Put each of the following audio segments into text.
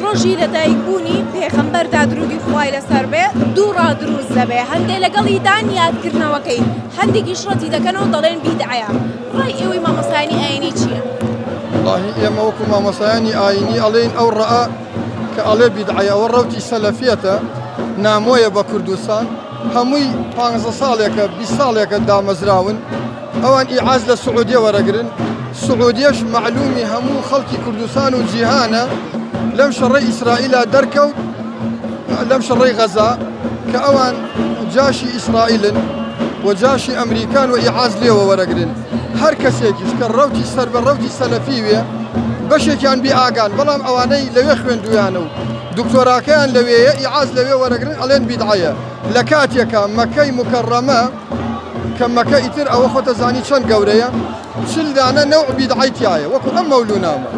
ڕۆژی لەدایکبوونی پێغەمبەردا درودی خوای لەسەر بێ دوو ڕادروست دەبێ هەندێک لەگەڵیدان یادکردنەوەکەی هەندێکیش ڕەتی دەکەنەوە دەڵێن بیدعەیە ڕای ئێوەی مامۆستایانی ئاینی چییە؟ والله ئێمە وەکو مامۆستایانی ئاینی ئەڵێن ئەو ڕەئە کە ئەڵێ بیدعەیە ئەوە ڕەوتی سەلەفیەتە نامۆیە بە کوردستان هەمووی 15 ساڵێکە 20 ساڵێکە دامەزراون ئەوان ئیعاز لە سعودیە وەرەگرن سعودیەش معلومی هەموو خەڵکی کوردستان و جیهانە لەم شەڕەی ئیسرائیلا دەرکەوت لەم شەڕەی غەزا کە ئەوان جاشی ئیسرائیلن و جاشی ئەمریکان و ئیعاز لێوە وەرەگرن هەر کەسێکیش کە ڕەوتی سەر بە ڕەوتی سەلەفی وێ بەشێکیان بی ئاگان بەڵام ئەوانەی لەوێ خوێندویانە و دکتۆراکەیان لەوەیە ئیعاز لەوێ وەرەگرن ئەڵێن بیدعەیە لە کاتێکە مەکەی مکەڕەمە کە مەکە ئیتر ئەوە خۆتە زانی چەند گەورەیە چل دانە نەوع بیدعەی تایە وەکو ئەم مەولوونامە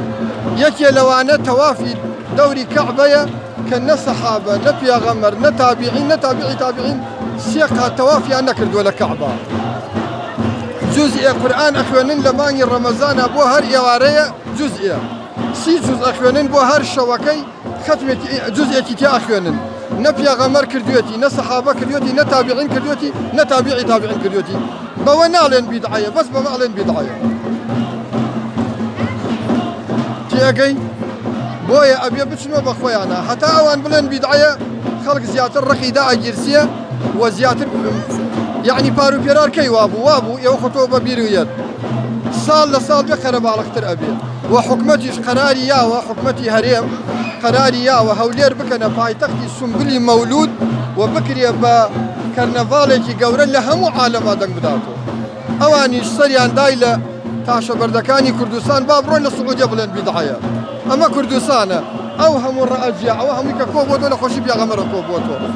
یەکێ لەوانە تەوافی دەوری کەعبەیە کە نە سەحابە نە پێغەمبەر نە تابعین نە تابعی تابعین سێ قات تەوافیان نەکردووە لە کەعبە جوزئێ قورئان ئەخوێنن لە مانگی ڕەمەزانە بۆ هەر ئێوارەیە جوزئێ سی جوز ئەخوێنن بۆ هەر شەوەکەی ختمێکی جوزئێکی تیا ئەخوێنن نە پێغەمبەر کردوێتی نە سەحابە کردوێتی نە تابعین کردوێتی نە تابعی تابعین کردوێتی بەوە ناڵێن بیدعەیە بەس بەوە ئەڵێن بیدعەیە تێگەی بۆیە ئەبێ بچنەوە بە خۆیانە هەتا ئەوان بڵێن بیدعەیە خەڵک زیاتر ڕقیدا ئەگیرسیە و زیاتر یعنی پاروپێرار کەی وابوو ئێوە خۆتۆ بە بیرویەت ساڵ لە ساڵ بێ قەرەباڵغتر ئەبێ و حکومەتیش قەراری یاوە حکومەتی هەرێم قەراری یاوە هەولێر بکەنە پایتەختی سومبلی مەولود و بکرێ بە کەرنەڤاڵێکی گەورە لە هەموو عالەما دەنگ بداتەوە ئەوانیش سەریان دای لە تاشە بەردەکانی کوردستان با بڕۆن لە سعودیە بڵێن بیدعەیە ئەمە کوردستانە ئەو هەموو ڕەئەجیە ئەوە هەمووی کە کۆ بۆتەوە لە خۆشی پێغەمبەرە کۆ بۆتەوە